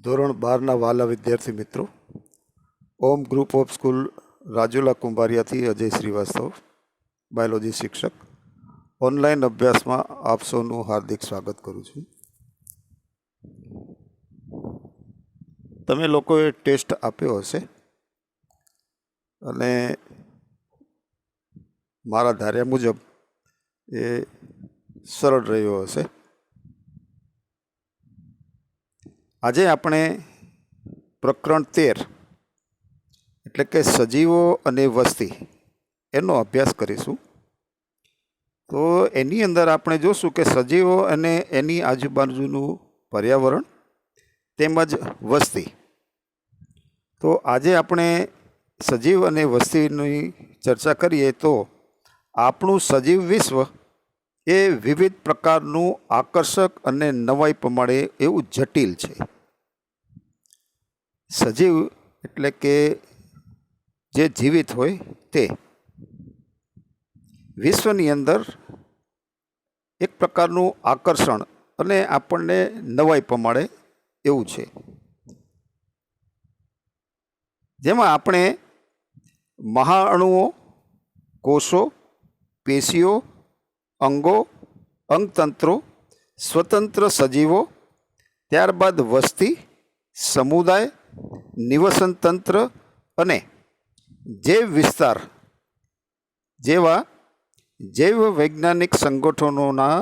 ધોરણ 12ના વાલા વિદ્યાર્થી મિત્રો, Om group of school Rajula કુંભારિયાથી અજય શ્રીવાસ્તવ, બાયોલોજી શિક્ષક, ઓનલાઈન અભ્યાસમાં આપ સૌનું હાર્દિક સ્વાગત કરું છું. તમે લોકોએ ટેસ્ટ આપ્યો હશે અને મારા ધાર્યા મુજબ એ સરળ રહ્યો હશે. આજે આપણે પ્રકરણ 13 એટલે કે સજીવો અને વસ્તી એનો અભ્યાસ કરીશું. તો એની અંદર આપણે જોશું કે સજીવો અને એની આજુબાજુનું પર્યાવરણ તેમજ વસ્તી. તો આજે આપણે સજીવ અને વસ્તીની ચર્ચા કરીએ તો આપણું સજીવ વિશ્વ એ વિવિધ પ્રકારનું આકર્ષક અને નવાઈ પ્રમાણે એવું જટિલ છે. સજીવ એટલે કે જે જીવિત હોય તે વિશ્વની અંદર એક પ્રકારનું આકર્ષણ અને આપણને નવાઈ પ્રમાણે એવું છે, જેમાં આપણે મહાઅણુઓ, કોષો, પેશીઓ, અંગો, અંગતંત્રો, સ્વતંત્ર સજીવો, ત્યારબાદ વસ્તી, સમુદાય, નિવસન તંત્ર અને જૈવ વિસ્તાર જેવા જૈવ વૈજ્ઞાનિક સંગઠનોના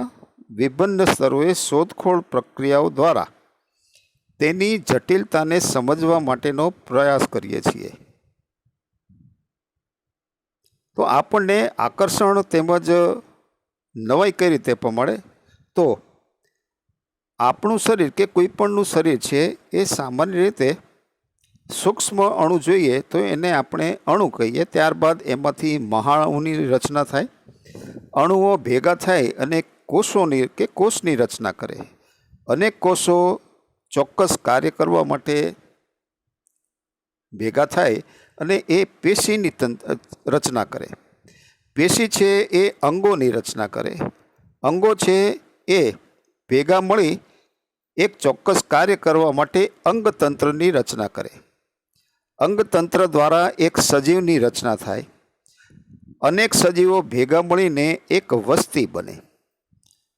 વિભિન્ન સ્તરોએ શોધખોળ પ્રક્રિયાઓ દ્વારા તેની જટિલતાને સમજવા માટેનો પ્રયાસ કરીએ છીએ. તો આપણને આકર્ષણ તેમજ નવાઈ કઈ રીતે મળે? તો આપણું શરીર કે કોઈ પણનું શરીર છે એ સામાન્ય રીતે સૂક્ષ્મ અણુ જોઈએ તો એને આપણે અણુ કહીએ. ત્યારબાદ એમાંથી મહાઅણુની રચના થાય, અણુઓ ભેગા થાય અને કોષોની કે કોષની રચના કરે. અનેક કોષો ચોક્કસ કાર્ય કરવા માટે ભેગા થાય અને એ પેશીની રચના કરે. પેશી છે એ અંગોની રચના કરે. અંગો છે એ ભેગા મળી એક ચોક્કસ કાર્ય કરવા માટે અંગતંત્રની રચના કરે. અંગતંત્ર દ્વારા એક સજીવની રચના થાય. અનેક સજીવો ભેગા મળીને એક વસ્તી બને.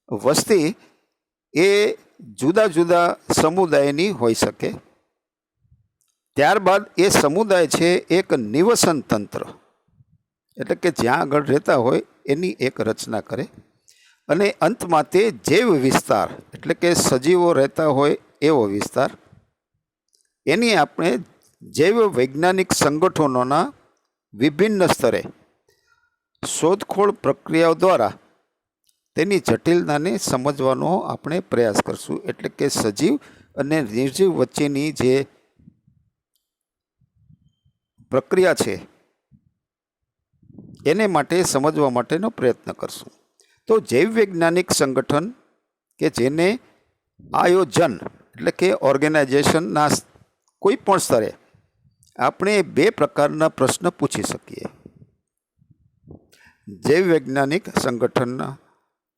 વસ્તી એ જુદા જુદા સમુદાયની હોઈ શકે. ત્યારબાદ એ સમુદાય છે એક નિવસન તંત્ર એટલે કે જ્યાં આગળ રહેતા હોય એની એક રચના કરે. અને અંતમાં તે જૈવ વિસ્તાર એટલે કે સજીવો રહેતા હોય એવો વિસ્તાર, એની આપણે જૈવ વૈજ્ઞાનિક સંગઠનોના વિભિન્ન સ્તરે શોધખોળ પ્રક્રિયાઓ દ્વારા તેની જટિલતાને સમજવાનો આપણે પ્રયાસ કરશું. એટલે કે સજીવ અને નિર્જીવ વચ્ચેની જે પ્રક્રિયા છે એને માટે સમજવા માટેનો પ્રયત્ન કરશું. તો જૈવ વૈજ્ઞાનિક સંગઠન કે જેને આયોજન એટલે કે ઓર્ગેનાઇઝેશનના કોઈ પણ સ્તરે આપણે બે પ્રકારના પ્રશ્ન પૂછી શકીએ. જૈવ વૈજ્ઞાનિક સંગઠનના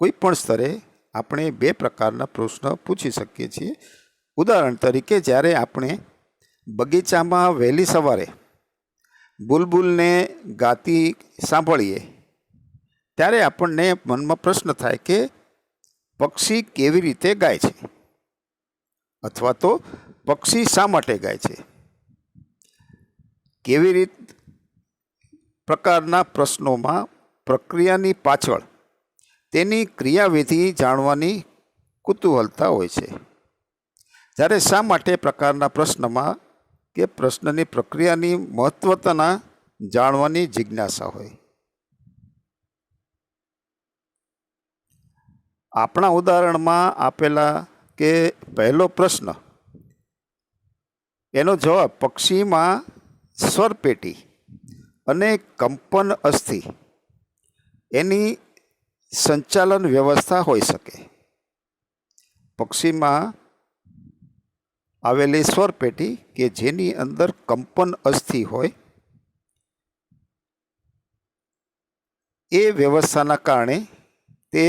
કોઈ પણ સ્તરે આપણે બે પ્રકારના પ્રશ્ન પૂછી શકીએ છીએ. ઉદાહરણ તરીકે જ્યારે આપણે બગીચામાં વહેલી સવારે બુલબુલને ગાતી સાંભળીએ ત્યારે આપણને મનમાં પ્રશ્ન થાય કે પક્ષી કેવી રીતે ગાય છે, અથવા તો પક્ષી શા માટે ગાય છે. કેવી રીતે પ્રકારના પ્રશ્નોમાં પ્રક્રિયાની પાછળ તેની ક્રિયાવિધિ જાણવાની કુતૂહલતા હોય છે. જ્યારે શા માટે પ્રકારના પ્રશ્નમાં કે પ્રશ્નની પ્રક્રિયાની મહત્વતાના જાણવાની જિજ્ઞાસા હોય. આપણા ઉદાહરણમાં આપેલા કે પહેલો પ્રશ્ન એનો જવાબ પક્ષીમાં સ્વરપેટી અને કંપન અસ્થિ એની સંચાલન વ્યવસ્થા હોઈ શકે. પક્ષીમાં આવેલી સ્વરપેટી કે જેની અંદર કંપન અસ્થિ હોય એ વ્યવસ્થાના કારણે તે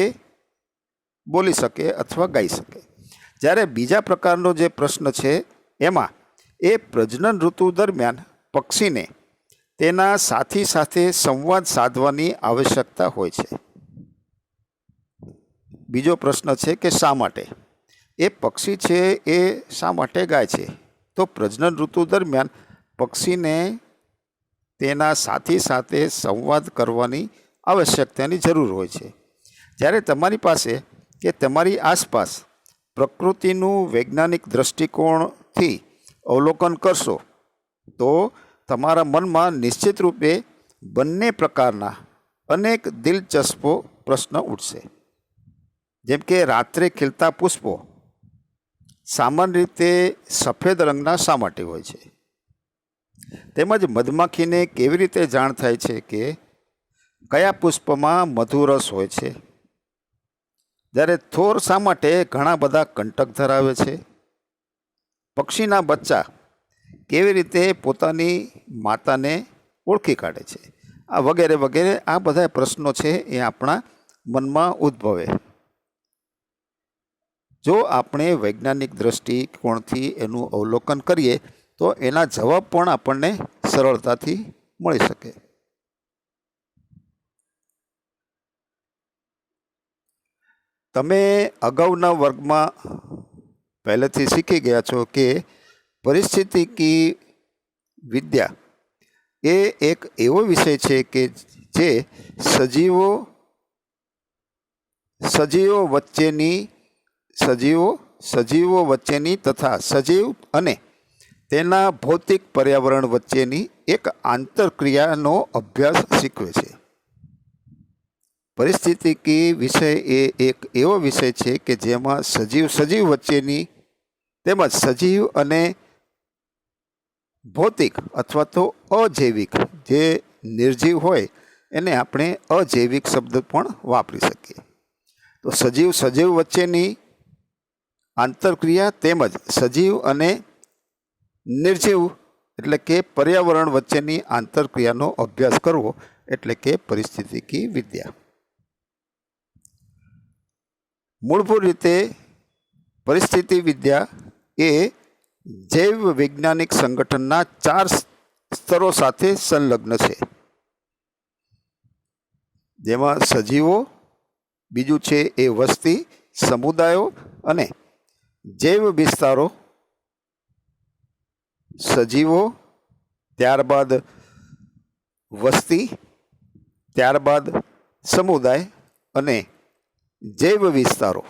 બોલી શકે અથવા ગાઈ શકે. જ્યારે બીજા પ્રકારનો જે પ્રશ્ન છે એમાં એ પ્રજનન ઋતુ દરમિયાન પક્ષીને તેના સાથી સાથે સંવાદ સાધવાની આવશ્યકતા હોય છે. બીજો પ્રશ્ન છે કે શા માટે એ પક્ષી છે એ શા માટે ગાય છે? તો પ્રજનન ઋતુ દરમિયાન પક્ષીને તેના સાથી સાથે સંવાદ કરવાની આવશ્યકતાની જરૂર હોય છે. જ્યારે તમારી પાસે કે તમારી આસપાસ પ્રકૃતિનું વૈજ્ઞાનિક દૃષ્ટિકોણથી અવલોકન કરશો તો તમારા મનમાં નિશ્ચિત રૂપે બંને પ્રકારના અનેક દિલચસ્પ પ્રશ્ન ઉઠશે. જેમ કે રાત્રે ખીલતા પુષ્પો સામાન્ય રીતે સફેદ રંગના શા માટે હોય છે? તેમજ મધમાખીને કેવી રીતે જાણ થાય છે કે કયા પુષ્પમાં મધુરસ હોય છે? જ્યારે થોર શા માટે ઘણા બધા કંટક ધરાવે છે? પક્ષીના બચ્ચા કેવી રીતે પોતાની માતાને ઓળખી કાઢે છે? આ વગેરે વગેરે આ બધા પ્રશ્નો છે એ આપણા મનમાં ઉદ્ભવે. જો આપણે વૈજ્ઞાનિક દૃષ્ટિકોણથી એનું અવલોકન કરીએ તો એના જવાબ પણ આપણને સરળતાથી મળી શકે. તમે અગાઉના વર્ગમાં પહેલેથી શીખી ગયા છો કે પરિસ્થિતિકી વિદ્યા એ એક એવો વિષય છે કે જે સજીવો વચ્ચેની તથા સજીવ અને તેના ભૌતિક પર્યાવરણ વચ્ચેની એક આંતરક્રિયાનો અભ્યાસ શીખવે છે. પરિસ્થિતિકી વિષય એ એક એવો વિષય છે કે જેમાં સજીવ વચ્ચેની તેમજ સજીવ અને ભૌતિક અથવા તો અજૈવિક, જે નિર્જીવ હોય એને આપણે અજૈવિક શબ્દ પણ વાપરી શકીએ. તો સજીવ વચ્ચેની આંતરક્રિયા તેમજ સજીવ અને નિર્જીવ એટલે કે પર્યાવરણ વચ્ચેની આંતરક્રિયાનો અભ્યાસ કરવો એટલે કે પરિસ્થિતિકી વિદ્યા. મૂળભૂત રીતે પરિસ્થિતિ વિદ્યા એ જૈવ વૈજ્ઞાનિક સંગઠનના 4 સ્તરો સાથે સંલગ્ન છે. જેમાં સજીવો, બીજું છે એ વસ્તી, સમુદાયો અને જૈવ વિસ્તારો. સજીવો, ત્યારબાદ વસ્તી, ત્યારબાદ સમુદાય અને જૈવ વિસ્તારો.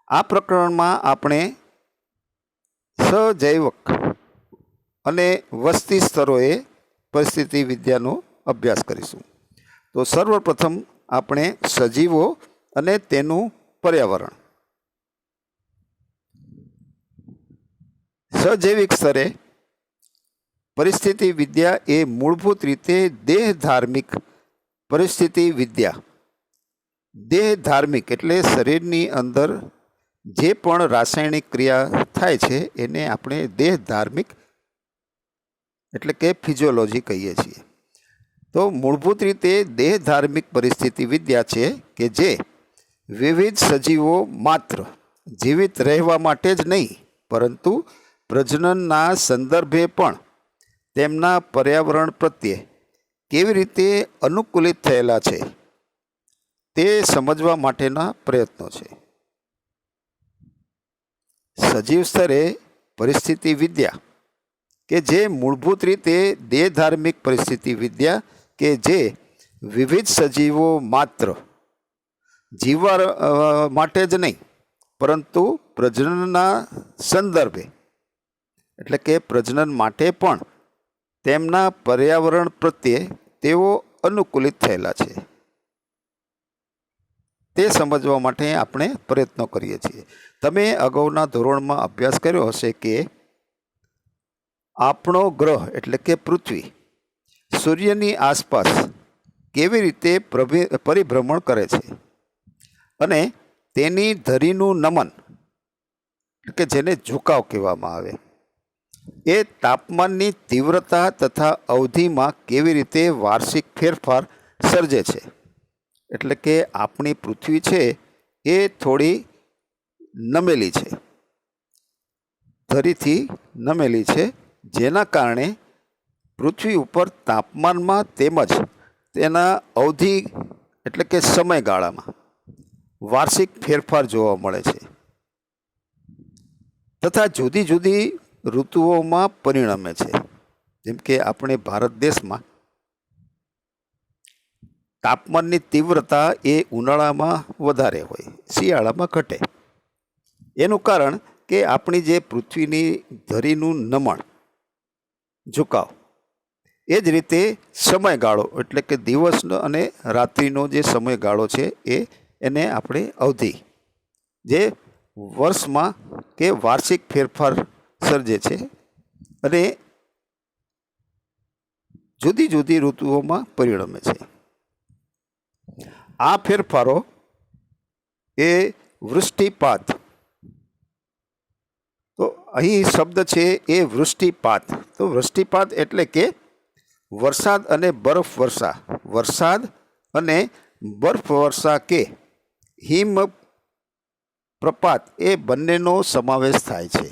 આ પ્રકરણમાં આપણે સજૈવક અને વસ્તી સ્તરોએ પરિસ્થિતિ વિદ્યાનો અભ્યાસ કરીશું. તો સર્વપ્રથમ આપણે સજીવો અને તેનું પર્યાવરણ. સજૈવિક સ્તરે પરિસ્થિતિ વિદ્યા એ મૂળભૂત રીતે દેહ ધાર્મિક પરિસ્થિતિ વિદ્યા. દેહ ધાર્મિક એટલે શરીરની અંદર જે પણ રાસાયણિક ક્રિયા થાય છે એને આપણે દેહ ધાર્મિક એટલે કે ફિઝિયોલોજી કહીએ છીએ. તો મૂળભૂત રીતે દેહ ધાર્મિક પરિસ્થિતિ વિદ્યા છે કે જે વિવિધ સજીવો માત્ર જીવિત રહેવા માટે જ નહીં પરંતુ પ્રજનનના સંદર્ભે પણ તેમના પર્યાવરણ પ્રત્યે કેવી રીતે અનુકૂલિત થયેલા છે તે સમજવા માટેના પ્રયત્નો છે. સજીવ સ્તરે પરિસ્થિતિ વિદ્યા કે જે મૂળભૂત રીતે દેહ ધાર્મિક પરિસ્થિતિ વિદ્યા કે જે વિવિધ સજીવો માત્ર જીવવા માટે જ નહીં પરંતુ પ્રજનનના સંદર્ભે એટલે કે પ્રજનન માટે પણ તેમના પર્યાવરણ પ્રત્યે તેઓ અનુકૂલિત થયેલા છે તે સમજવા માટે આપણે પ્રયત્નો કરીએ છીએ. તમે અગાઉના ધોરણમાં અભ્યાસ કર્યો હશે કે આપણો ગ્રહ એટલે કે પૃથ્વી સૂર્યની આસપાસ કેવી રીતે પરિભ્રમણ કરે છે અને તેની ધરીનું નમન કે જેને ઝુકાવ કહેવામાં આવે એ તાપમાનની તીવ્રતા તથા અવધિમાં કેવી રીતે વાર્ષિક ફેરફાર સર્જે છે. એટલે કે આપણી પૃથ્વી છે એ થોડી નમેલી છે ધરીથી નમેલી છે, જેના કારણે પૃથ્વી ઉપર તાપમાનમાં તેમજ તેના અવધિ એટલે કે સમયગાળામાં વાર્ષિક ફેરફાર જોવા મળે છે તથા જુદી જુદી ઋતુઓમાં પરિણમે છે. જેમ કે આપણે ભારત દેશમાં તાપમાનની તીવ્રતા એ ઉનાળામાં વધારે હોય, શિયાળામાં ઘટે. એનું કારણ કે આપણી જે પૃથ્વીની ધરીનું નમણ, ઝુકાવ, એ જ રીતે સમયગાળો એટલે કે દિવસનો અને રાત્રિનો જે સમયગાળો છે એને આપણે અવધિ, જે વર્ષમાં કે વાર્ષિક ફેરફાર સર્જે છે અને જુદી જુદી ઋતુઓમાં પરિણમે છે. આ ફેરફારો એ વૃષ્ટિપાત, તો અહીં શબ્દ છે એ વૃષ્ટિપાત. તો વૃષ્ટિપાત એટલે કે વરસાદ અને બરફ વર્ષા, વરસાદ અને બરફ વર્ષા કે હિમ પ્રપાત એ બંનેનો સમાવેશ થાય છે.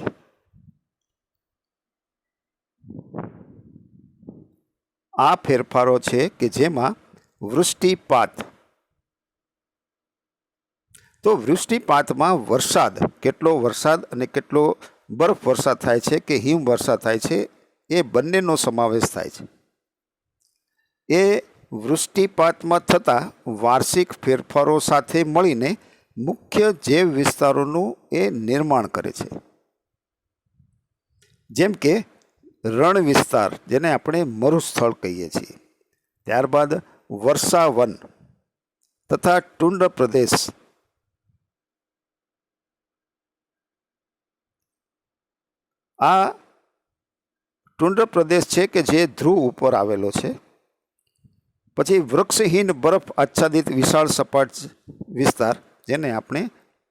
આ ફેરફારો છે કે જેમાં વૃષ્ટિપાત, તો વૃષ્ટિપાતમાં વરસાદ, કેટલો વરસાદ અને કેટલો બરફ વર્ષા થાય છે કે હિમ વર્ષા થાય છે, એ બંનેનો સમાવેશ થાય છે. એ વૃષ્ટિપાતમાં થતા વાર્ષિક ફેરફારો સાથે મળીને મુખ્ય જૈવ વિસ્તારોનું એ નિર્માણ કરે છે. જેમ કે રણ વિસ્તાર, જેને આપણે મરુસ્થળ કહીએ છીએ, ત્યારબાદ વર્ષાવન તથા ટુંડ પ્રદેશ. આ ટુંડ પ્રદેશ છે કે જે ધ્રુવ ઉપર આવેલો છે. પછી વૃક્ષહીન બરફ આચ્છાદિત વિશાળ સપાટ વિસ્તાર, જેને આપણે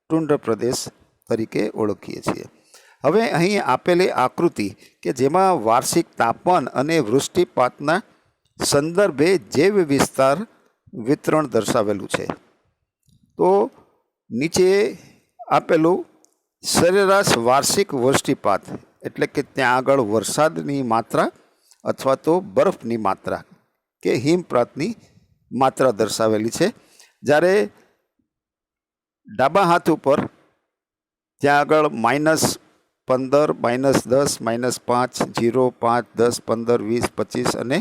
ટુંડ પ્રદેશ તરીકે ઓળખીએ છીએ. હવે અહીં આપેલી આકૃતિ કે જેમાં વાર્ષિક તાપમાન અને વૃષ્ટિપાતના સંદર્ભે જૈવ વિસ્તાર વિતરણ દર્શાવેલું છે. તો નીચે આપેલું સરેરાશ વાર્ષિક વૃષ્ટિપાત એટલે કે ત્યાં આગળ વરસાદની માત્રા અથવા તો બરફની માત્રા કે હિમપાતની માત્રા દર્શાવેલી છે. જ્યારે ડાબા હાથ ઉપર ત્યાં આગળ -15, -10, -5, 0, 5, 10, 15, 20, 25 અને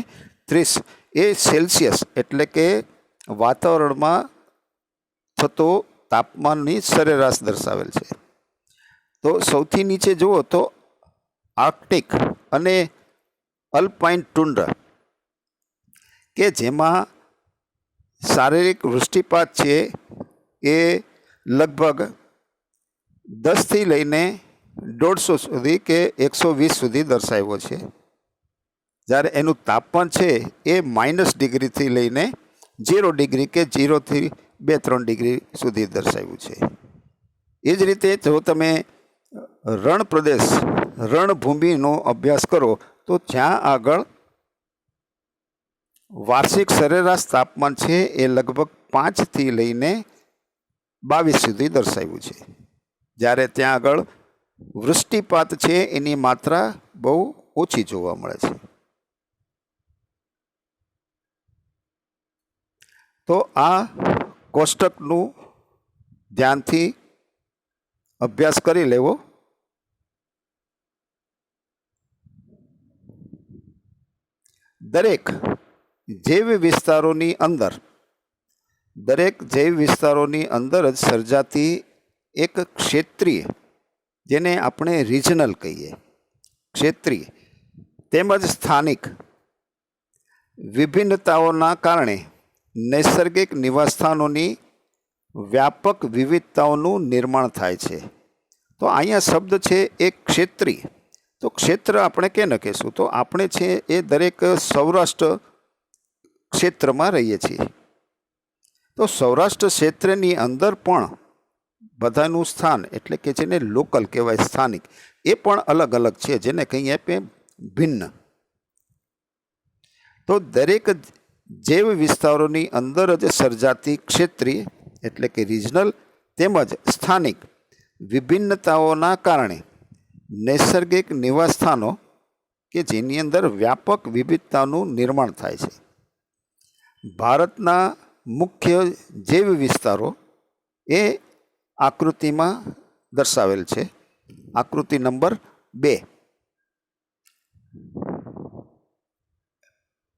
30 એ સેલ્સિયસ એટલે કે વાતાવરણમાં થતો તાપમાનની સરેરાશ દર્શાવેલ છે. તો સૌથી નીચે જુઓ તો આર્કટિક અને અલ્પાઇન ટુંડ્ર કે જેમાં શારીરિક વૃષ્ટિપાત છે એ લગભગ 10 થી લઈને 150 સુધી કે 120 સુધી દર્શાવ્યો છે. જ્યારે એનું તાપમાન છે એ -ડિગ્રીથી લઈને 0 ડિગ્રી કે 0 થી 2-3 ડિગ્રી સુધી દર્શાવ્યું છે. એ જ રીતે જો તમે રણ પ્રદેશ, રણભૂમિનો અભ્યાસ કરો તો જ્યાં આગળ વાર્ષિક સરેરાશ તાપમાન છે એ લગભગ 5 થી લઈને 22 સુધી દર્શાવ્યું છે. જ્યારે ત્યાં આગળ વૃષ્ટિપાત છે એની માત્રા બહુ ઓછી જોવા મળે છે. તો આ કોષ્ટકનું ધ્યાનથી અભ્યાસ કરી લેવો. દરેક જૈવ વિસ્તારોની અંદર જ સર્જાતી એક ક્ષેત્રીય, જેને આપણે રિજનલ કહીએ, ક્ષેત્રીય તેમજ સ્થાનિક વિભિન્નતાઓના કારણે નૈસર્ગિક નિવાસસ્થાનોની વ્યાપક વિવિધતાઓનું નિર્માણ થાય છે. તો અહીંયા શબ્દ છે એક ક્ષેત્રીય. તો ક્ષેત્ર આપણે કેને કહીશું? તો આપણે છે એ દરેક સૌરાષ્ટ્ર ક્ષેત્રમાં રહીએ છીએ. તો સૌરાષ્ટ્ર ક્ષેત્રની અંદર પણ બધાનું સ્થાન એટલે કે જેને લોકલ કહેવાય, સ્થાનિક, એ પણ અલગ અલગ છે, જેને કહીએ આપણે ભિન્ન. તો દરેક જૈવ વિસ્તારોની અંદર જ સર્જાતી ક્ષેત્રીય એટલે કે રિજનલ તેમજ સ્થાનિક વિભિન્નતાઓના કારણે નૈસર્ગિક નિવાસસ્થાનો કે જેની અંદર વ્યાપક વિવિધતાનું નિર્માણ થાય છે. ભારતના મુખ્ય જૈવ વિસ્તારો એ આકૃતિમાં દર્શાવેલ છે. આકૃતિ નંબર 2.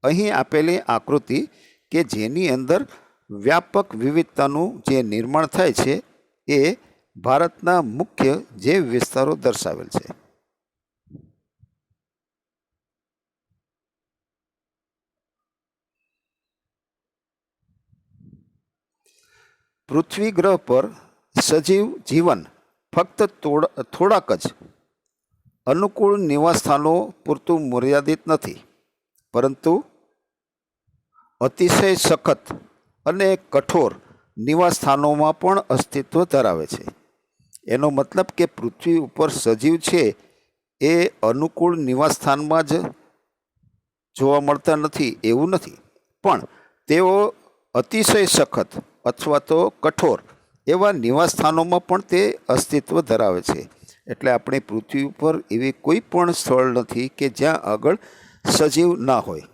અહીં આપેલી આકૃતિ કે જેની અંદર વ્યાપક વિવિધતાનું જે નિર્માણ થાય છે એ ભારતના મુખ્ય જૈવ વિસ્તારો દર્શાવેલ છે. પૃથ્વી ગ્રહ પર સજીવ જીવન ફક્ત થોડાક જ અનુકૂળ નિવાસસ્થાનો પૂરતું મર્યાદિત નથી, પરંતુ અતિશય સખત અને કઠોર નિવાસસ્થાનોમાં પણ અસ્તિત્વ ધરાવે છે. એનો મતલબ કે પૃથ્વી ઉપર સજીવ છે એ અનુકૂળ નિવાસસ્થાનમાં જ જોવા મળતા નથી એવું નથી, પણ તેઓ અતિશય સખત અથવા તો કઠોર એવા નિવાસસ્થાનોમાં પણ તે અસ્તિત્વ ધરાવે છે. એટલે આપણી પૃથ્વી ઉપર એવી કોઈ પણ સ્થળ નથી કે જ્યાં આગળ સજીવ ના હોય.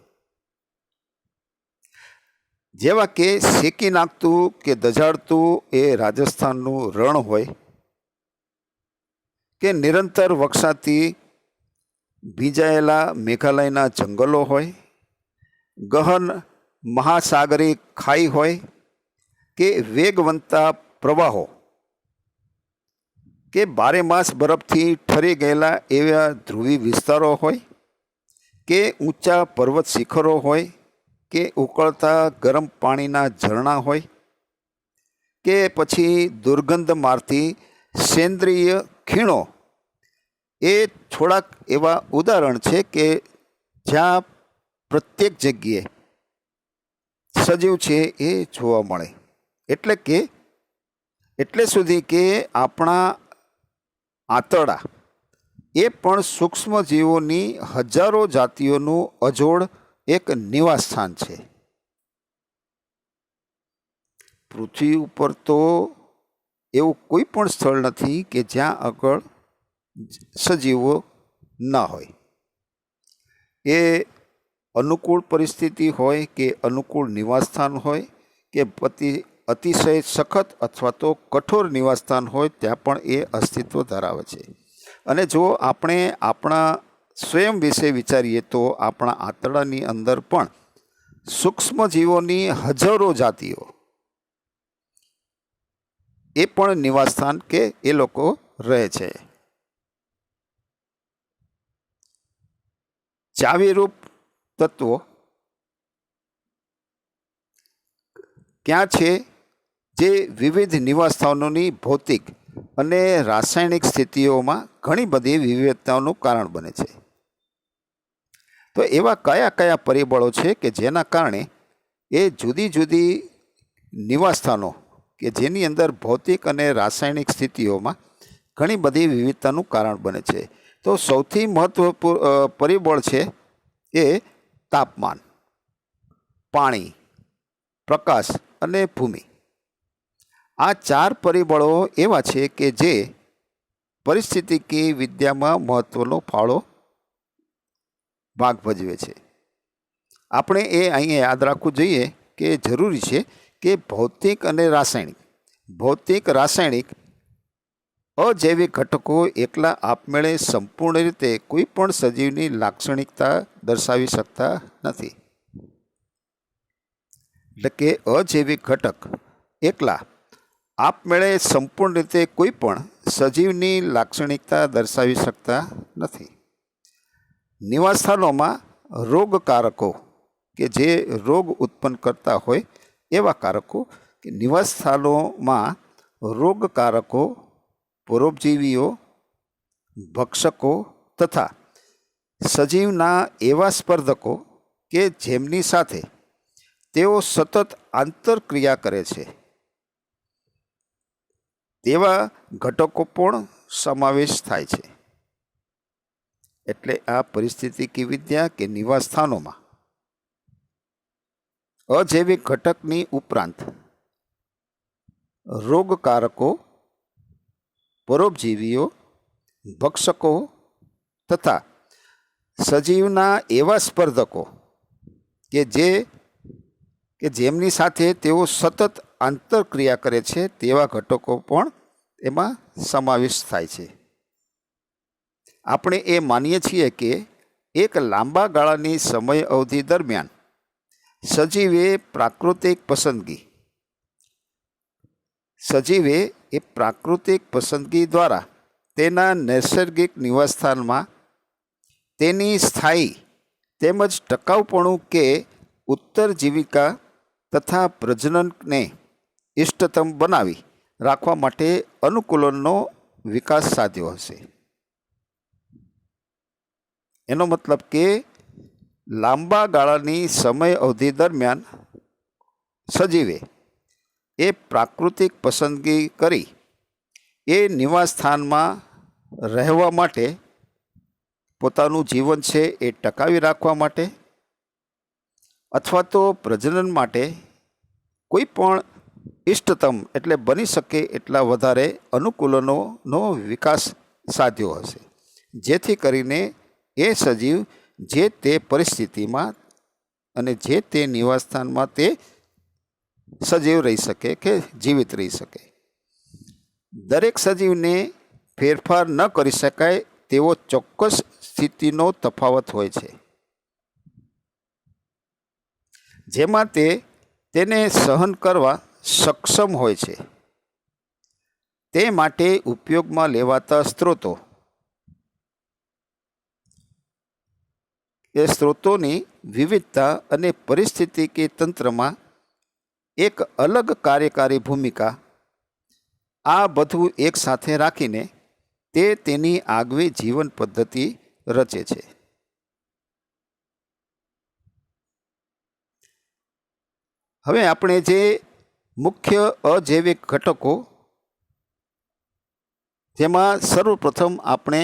જેવા કે શેકી નાખતું કે દઝાડતું એ રાજસ્થાનનું રણ હોય, કે નિરંતર વરસાદથી ભીંજાયેલા મેઘાલયના જંગલો હોય, ગહન મહાસાગરી ખાઈ હોય, કે વેગવંતા પ્રવાહો, કે બારે માસ બરફથી ઠરી ગયેલા એવા ધ્રુવી વિસ્તારો હોય, કે ઊંચા પર્વત શિખરો હોય, કે ઉકળતા ગરમ પાણીના ઝરણા હોય, કે પછી દુર્ગંધ મારતી સેન્દ્રિય ખીણો, એ થોડાક એવા ઉદાહરણ છે કે જ્યાં પ્રત્યેક જગ્યાએ સજીવ છે એ જોવા મળે. એટલે સુધી કે આપણા આંતરડા એ પણ સૂક્ષ્મ જીવોની હજારો જાતિઓનું અજોડ એક નિવાસસ્થાન છે. પૃથ્વી ઉપર તો એવું કોઈ પણ સ્થળ નથી કે જ્યાં આગળ સજીવો ના હોય. એ અનુકૂળ પરિસ્થિતિ હોય કે અનુકૂળ નિવાસસ્થાન હોય કે અતિશય સખત અથવા તો કઠોર નિવાસસ્થાન હોય, ત્યાં પણ એ અસ્તિત્વ ધરાવે છે. અને જો આપણે આપણા સ્વયં વિશે વિચારીએ તો આપણા આંતરડાની અંદર પણ સૂક્ષ્મ જીવોની હજારો જાતિઓ એ પણ નિવાસસ્થાન કે એ લોકો રહે છે. ચાવીરૂપ તત્વો ક્યાં છે જે વિવિધ નિવાસસ્થાનોની ભૌતિક અને રાસાયણિક સ્થિતિઓમાં ઘણી બધી વિવિધતાઓનું કારણ બને છે. તો એવા કયા કયા પરિબળો છે કે જેના કારણે એ જુદી જુદી નિવાસસ્થાનો કે જેની અંદર ભૌતિક અને રાસાયણિક સ્થિતિઓમાં ઘણી બધી વિવિધતાનું કારણ બને છે? તો સૌથી મહત્વપૂર્ણ પરિબળ છે એ તાપમાન, પાણી, પ્રકાશ અને ભૂમિ. આ 4 પરિબળો એવા છે કે જે પરિસ્થિતિકીય વિદ્યામાં મહત્વનો ભાગ ભજવે છે. આપણે એ અહીંયા યાદ રાખવું જોઈએ કે જરૂરી છે કે ભૌતિક અને રાસાયણિક અજૈવિક ઘટકો એકલા આપમેળે સંપૂર્ણ રીતે કોઈ પણ સજીવની લાક્ષણિકતા દર્શાવી શકતા નથી. એટલે કે અજૈવિક ઘટક એકલા આપમેળે સંપૂર્ણ રીતે કોઈ પણ સજીવની લાક્ષણિકતા દર્શાવી શકતા નથી. નિવાસસ્થાનોમાં રોગકારકો કે જે રોગ ઉત્પન્ન કરતા હોય એવા કારકો, કે નિવાસસ્થાનોમાં રોગકારકો, પરોપજીવીઓ, ભક્ષકો તથા સજીવના એવા સ્પર્ધકો કે જેમની સાથે તેઓ સતત આંતરક્રિયા કરે છે તેવા ઘટકો પણ સમાવેશ થાય છે. એટલે આ પરિસ્થિતિકીય વિદ્યા કે નિવાસસ્થાનોમાં અજૈવિક ઘટકની ઉપરાંત રોગકારકો, પરોપજીવીઓ, ભક્ષકો તથા સજીવના એવા સ્પર્ધકો કે જેમની સાથે તેઓ સતત આંતરક્રિયા કરે છે તેવા ઘટકો પણ એમાં સમાવેશ થાય છે. આપણે એ માનીએ છીએ કે એક લાંબા ગાળાની સમય અવધિ દરમિયાન સજીવે પ્રાકૃતિક પસંદગી દ્વારા તેના નૈસર્ગિક નિવાસસ્થાનમાં તેની સ્થાયી તેમજ ટકાઉપણું કે ઉત્તરજીવિકા તથા પ્રજનનને ઇષ્ટતમ બનાવી રાખવા માટે અનુકૂલનનો વિકાસ સાધ્યો હશે. એનો મતલબ કે લાંબા ગાળાની સમય અવધિ દરમિયાન સજીવે એ પ્રાકૃતિક પસંદગી કરી એ નિવાસસ્થાનમાં રહેવા માટે, પોતાનું જીવન છે એ ટકાવી રાખવા માટે અથવા તો પ્રજનન માટે કોઈ પણ ઇષ્ટતમ એટલે બની શકે એટલા વધારે અનુકૂલનોનો વિકાસ સાધ્યો હશે, જેથી કરીને એ સજીવ જે તે પરિસ્થિતિમાં અને જે તે નિવાસસ્થાનમાં તે સજીવ રહી શકે કે જીવિત રહી શકે. દરેક સજીવને ફેરફાર ન કરી શકાય તેવો ચોક્કસ સ્થિતિનો તફાવત હોય છે, જેમાં તેને સહન કરવા સક્ષમ હોય છે. તે માટે ઉપયોગમાં લેવાતા સ્ત્રોતો એ સ્ત્રોતોની વિવિધતા અને પરિસ્થિતિકી તંત્રમાં એક અલગ કાર્યકારી ભૂમિકા, આ બધું એક સાથે રાખીને તેની આગવી જીવન પદ્ધતિ રચે છે. હવે આપણે જે મુખ્ય અજૈવિક ઘટકો, જેમાં સર્વપ્રથમ આપણે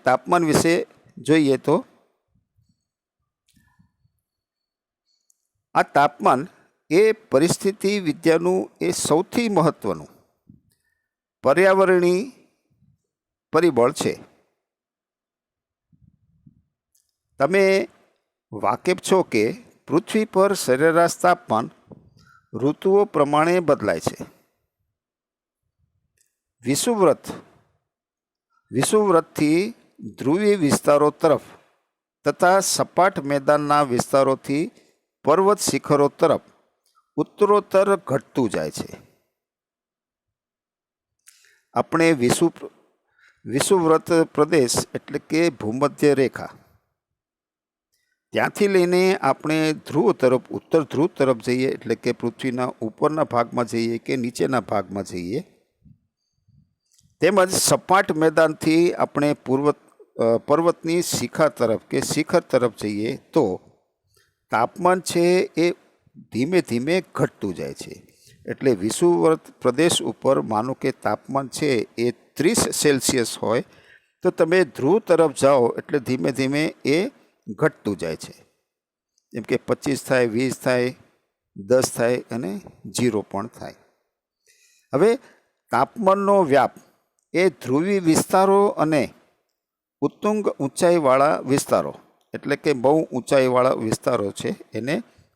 તાપમાન વિશે જોઈએ તો આ તાપમાન એ પરિસ્થિતિ વિદ્યાનું એ સૌથી મહત્વનું પર્યાવરણીય પરિબળ છે. તમે વાકેફ છો કે પૃથ્વી પર સરેરાશ તાપમાન ઋતુઓ પ્રમાણે બદલાય છે. વિષુવવૃત્તથી ધ્રુવીય વિસ્તારો તરફ તથા સપાટ મેદાનના વિસ્તારોથી પર્વત શિખરો તરફ ઉત્તરોત્તર ઘટતું જાય છે. આપણે વિષુવવૃત્ત પ્રદેશ એટલે કે ભૂમધ્ય રેખા, ત્યાંથી લઈને આપણે ઉત્તર ધ્રુવ તરફ જઈએ એટલે કે પૃથ્વીના ઉપરના ભાગમાં જઈએ કે નીચેના ભાગમાં જઈએ, તેમજ સપાટ મેદાનથી આપણે પર્વતની શિખર તરફ જઈએ તો તાપમાન છે એ ધીમે ધીમે ઘટતું જાય છે. એટલે વિષુવવૃત્ત પ્રદેશ ઉપર માનો કે તાપમાન છે એ 30 સેલ્સિયસ હોય તો તમે ધ્રુવ તરફ જાઓ એટલે ધીમે ધીમે એ ઘટતું જાય છે. જેમ કે 25 થાય, 20 થાય, 10 થાય અને 0 પણ થાય. હવે તાપમાનનો વ્યાપ એ ધ્રુવી વિસ્તારો અને ઉત્તુંગ ઊંચાઈવાળા વિસ્તારો એટલે કે બહુ ઊંચાઈવાળા વિસ્તારો છે એને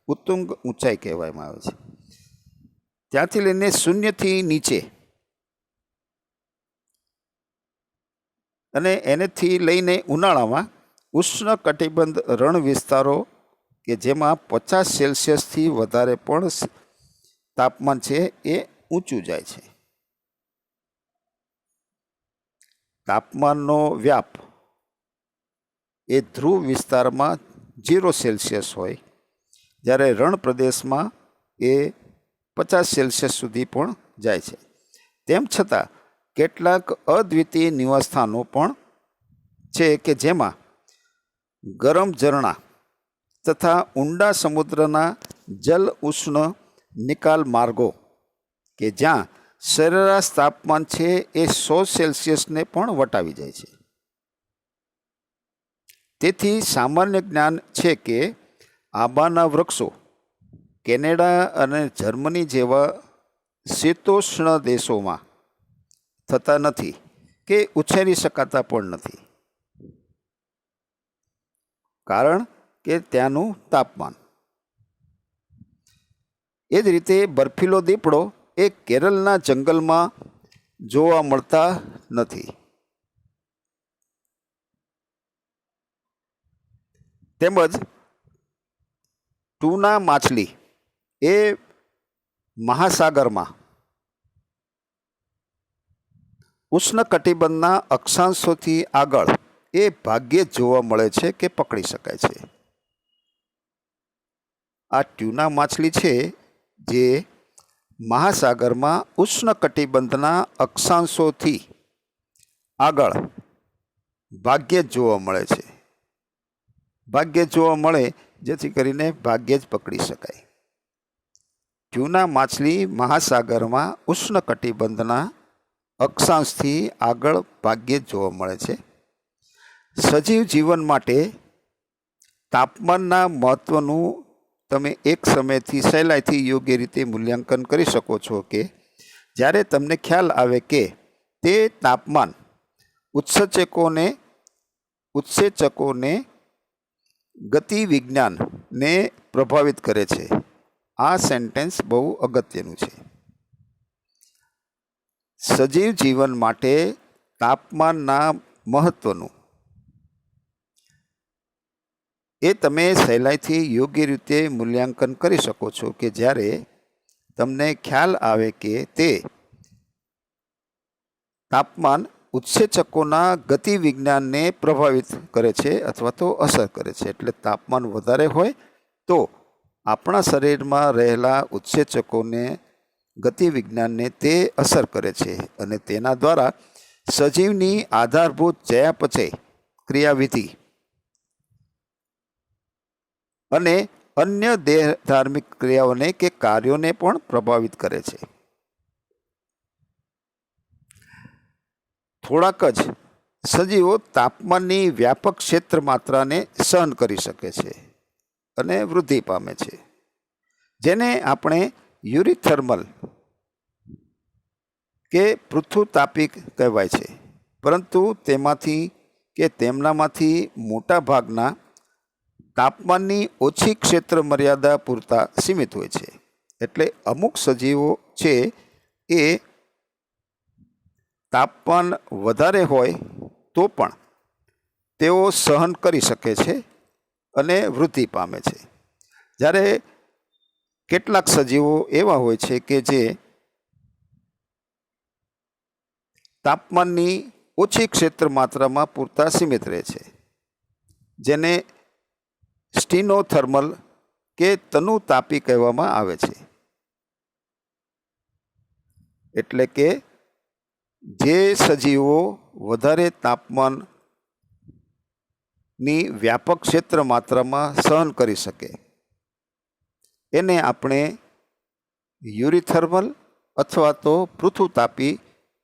ઉત્તુંગ ઊંચાઈ કહેવામાં આવે છે. ત્યાંથી લઈને શૂન્યથી નીચે અને એનેથી લઈને ઉનાળામાં ઉષ્ણકટિબંધ રણ વિસ્તારો કે જેમાં 50 સેલ્સિયસથી વધારે પણ તાપમાન છે એ ઊંચું જાય છે. તાપમાનનો વ્યાપ એ ધ્રુવ વિસ્તારમાં 0 સેલ્સિયસ હોય, જ્યારે રણ પ્રદેશમાં એ 50 સેલ્સિયસ સુધી પણ જાય છે. તેમ છતાં કેટલાક અદ્વિતીય નિવાસસ્થાનો પણ છે કે જેમાં ગરમ ઝરણા તથા ઊંડા સમુદ્રના જલ ઉષ્ણ નિકાલ માર્ગો કે જ્યાં સરેરાશ તાપમાન છે એ 100 સેલ્સિયસને પણ વટાવી જાય છે. તેથી સામાન્ય જ્ઞાન છે કે આંબાના વૃક્ષો કેનેડા અને જર્મની જેવા શીતોષ્ણ દેશોમાં થતા નથી કે ઉછેરી શકાતા પણ નથી, કારણ કે ત્યાંનું તાપમાન. એ જ રીતે બર્ફીલો દીપડો એ કેરળના જંગલમાં જોવા મળતા નથી. તેમજ ટૂના માછલી એ મહાસાગરમાં ઉષ્ણકટિબંધના અક્ષાંશોથી આગળ એ ભાગ્યે જ જોવા મળે છે કે પકડી શકાય છે. આ ટ્યુના માછલી છે જે મહાસાગરમાં ઉષ્ણકટિબંધના અક્ષાંશોથી આગળ ભાગ્યે જ જોવા મળે છે. ભાગ્યે જ જોવા મળે જેથી કરીને ભાગ્યે જ પકડી શકાય. ટ્યુના માછલી મહાસાગરમાં ઉષ્ણકટિબંધના અક્ષાંશથી આગળ ભાગ્યે જ જોવા મળે છે. સજીવ જીવન માટે તાપમાનના મહત્ત્વનું તમે એક સમયથી સહેલાઈથી યોગ્ય રીતે મૂલ્યાંકન કરી શકો છો કે જ્યારે તમને ખ્યાલ આવે કે તે તાપમાન ઉત્સેચકોને ગતિ વિજ્ઞાનને પ્રભાવિત કરે છે. આ સેન્ટેન્સ બહુ અગત્યનું છે. સજીવ જીવન માટે તાપમાનના મહત્ત્વનું એ તમે સહેલાઈથી યોગ્ય રીતે મૂલ્યાંકન કરી શકો છો કે જ્યારે તમને ખ્યાલ આવે કે તે તાપમાન ઉત્સેચકોના ગતિ વિજ્ઞાનને પ્રભાવિત કરે છે અથવા તો અસર કરે છે. એટલે તાપમાન વધારે હોય તો આપણા શરીરમાં રહેલા ઉત્સેચકોને ગતિ વિજ્ઞાનને તે અસર કરે છે અને તેના દ્વારા સજીવની આધારભૂત ચયાપચય ક્રિયાવિધિ અને અન્ય દેહ ધાર્મિક ક્રિયાઓને કે કાર્યોને પણ પ્રભાવિત કરે છે. થોડાક જ સજીવો તાપમાનની વ્યાપક ક્ષેત્ર માત્રાને સહન કરી શકે છે અને વૃદ્ધિ પામે છે, જેને આપણે યુરીથર્મલ કે પૃથુતાપિક કહેવાય છે. પરંતુ તેમનામાંથી મોટા ભાગના તાપમાનની ઓછી ક્ષેત્ર મર્યાદા પૂરતા સીમિત હોય છે. એટલે અમુક સજીવો છે એ તાપમાન વધારે હોય તો પણ તેઓ સહન કરી શકે છે અને વૃદ્ધિ પામે છે. જ્યારે કેટલાક સજીવો એવા હોય છે કે જે તાપમાનની ઓછી ક્ષેત્ર માત્રામાં પૂરતા સીમિત રહે છે, જેને સ્ટીનોથર્મલ કે તનુતાપી કહેવામાં આવે છે. એટલે કે જે સજીવો વધારે તાપમાનની વ્યાપક ક્ષેત્ર માત્રામાં સહન કરી શકે એને આપણે યુરીથર્મલ અથવા તો પૃથુતાપી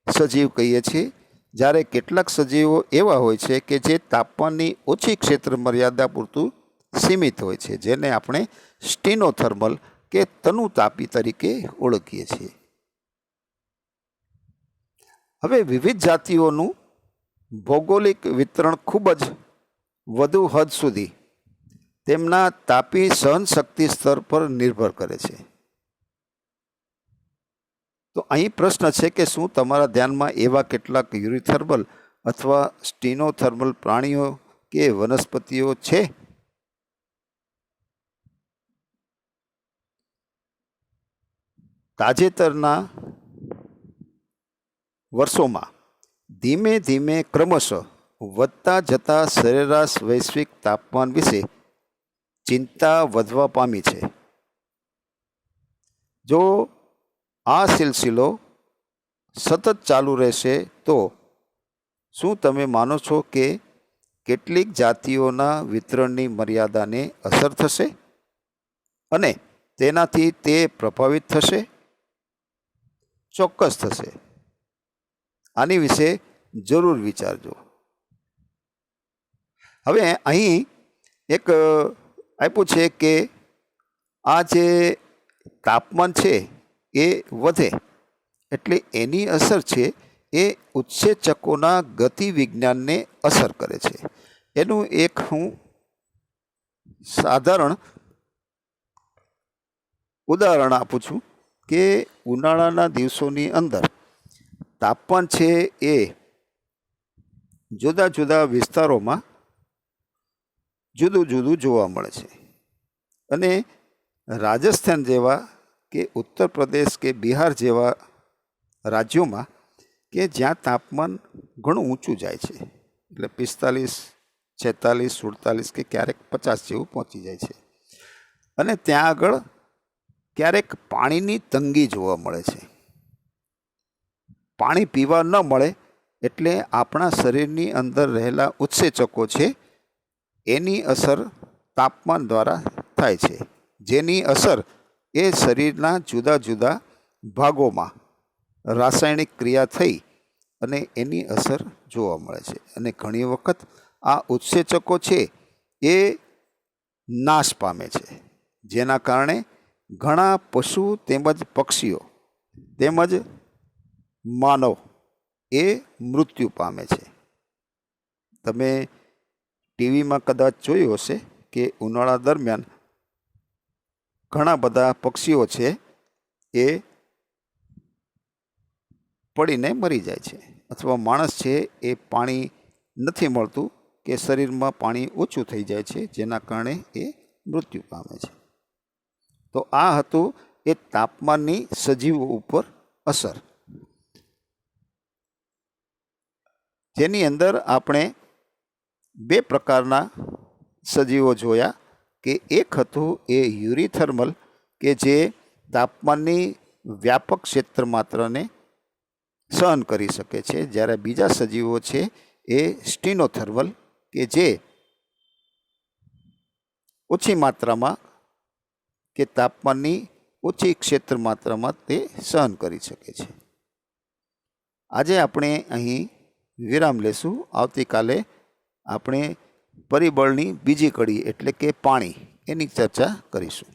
સજીવ કહીએ છીએ. જ્યારે કેટલાક સજીવો એવા હોય છે કે જે તાપમાનની ઓછી ક્ષેત્ર મર્યાદા પૂરતું સીમિત હોય છે, જેને આપણે સ્ટીનોથર્મલ કે તનુતાપી તરીકે ઓળખીએ છીએ. હવે વિવિધ જાતિઓનું ભૌગોલિક વિતરણ ખૂબ જ વધુ હદ સુધી તેમના તાપી સહનશક્તિ સ્તર પર નિર્ભર કરે છે. તો અહીં પ્રશ્ન છે કે શું તમારા ધ્યાનમાં એવા કેટલાક યુરીથર્મલ અથવા સ્ટીનોથર્મલ પ્રાણીઓ કે વનસ્પતિઓ છે? તાજેતરના વર્ષોમાં ધીમે ધીમે ક્રમશઃ વધતા જતા સરેરાશ વૈશ્વિક તાપમાન વિશે ચિંતા વધવા પામી છે. જો આ સિલસિલો સતત ચાલુ રહેશે તો શું તમે માનો છો કે કેટલીક જાતિઓના વિતરણની મર્યાદાને અસર થશે અને તેનાથી તે પ્રભાવિત થશે? ચોક્કસ થશે. આની વિશે જરૂર વિચારજો. હવે અહીં એક આપ્યું છે કે આ જે તાપમાન છે એ વધે એટલે એની અસર છે એ ઉત્સેચકોના ગતિ વિજ્ઞાનને અસર કરે છે. એનું એક હું સાધારણ ઉદાહરણ આપું છું કે ઉનાળાના દિવસોની અંદર તાપમાન છે એ જુદા જુદા વિસ્તારોમાં જુદું જુદું જોવા મળે છે. અને રાજસ્થાન જેવા કે ઉત્તર પ્રદેશ કે બિહાર જેવા રાજ્યોમાં કે જ્યાં તાપમાન ઘણું ઊંચું જાય છે, એટલે 45, 46, 47 કે ક્યારેક 50 જેવું પહોંચી જાય છે. અને ત્યાં આગળ ક્યારેક પાણીની તંગી જોવા મળે છે. પાણી પીવા ન મળે એટલે આપણા શરીરની અંદર રહેલા ઉત્સેચકો છે એની અસર તાપમાન દ્વારા થાય છે, જેની અસર એ શરીરના જુદા જુદા ભાગોમાં રાસાયણિક ક્રિયા થઈ અને એની અસર જોવા મળે છે. અને ઘણી વખત આ ઉત્સેચકો છે એ નાશ પામે છે, જેના કારણે ઘણા પશુ તેમજ પક્ષીઓ તેમજ માનવ એ મૃત્યુ પામે છે. તમે ટીવીમાં કદાચ જોયું હશે કે ઉનાળા દરમિયાન ઘણા બધા પક્ષીઓ છે એ પડીને મરી જાય છે, અથવા માણસ છે એ પાણી નથી મળતું કે શરીરમાં પાણી ઓછું થઈ જાય છે, જેના કારણે એ મૃત્યુ પામે છે. તો આ હતું એ તાપમાનની સજીવો ઉપર અસર, જેની અંદર આપણે બે પ્રકારના સજીવો જોયા કે એક હતું એ યુરીથર્મલ કે જે તાપમાનની વ્યાપક ક્ષેત્ર માત્રાને સહન કરી શકે છે, જ્યારે બીજા સજીવો છે એ સ્ટીનોથર્મલ કે જે ઓછી માત્રામાં કે તાપમાનની ઓછી ક્ષેત્ર માત્રામાં તે સહન કરી શકે છે. આજે આપણે અહીં વિરામ લેશું. આવતીકાલે આપણે પરિબળની બીજી કડી એટલે કે પાણી એની ચર્ચા કરીશું.